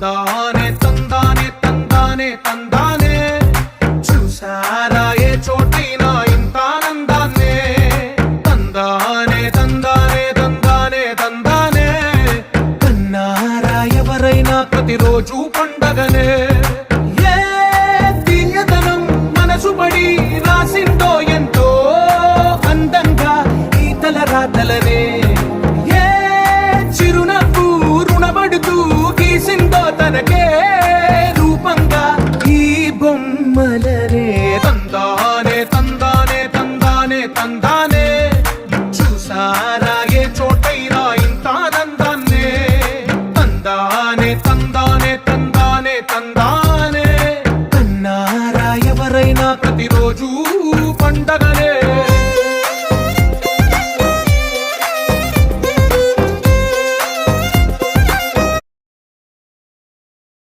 తందానే తందానే తందానే తందానే చూసారా ఏ చోటైనా ఇంత ఆనందాన్నే తందానే తందానే తందానే తందానే కన్నారా ఎవరైనా ప్రతిరోజు పండగనే ఏ తీయదనం మనసు పడి రాసిందో ఎంతో అందంగా ఈ తలరాతలనే ఏ చిరునవ్వు రుణపడుతూ గీసిందో తనకే రూపంగా ఈ బొమ్మలనే తందానే తందానే తందానే తందానే చూసారా ఏ చోటైనా ఇంత ఆనందాన్నే తందానే తందానే తందానే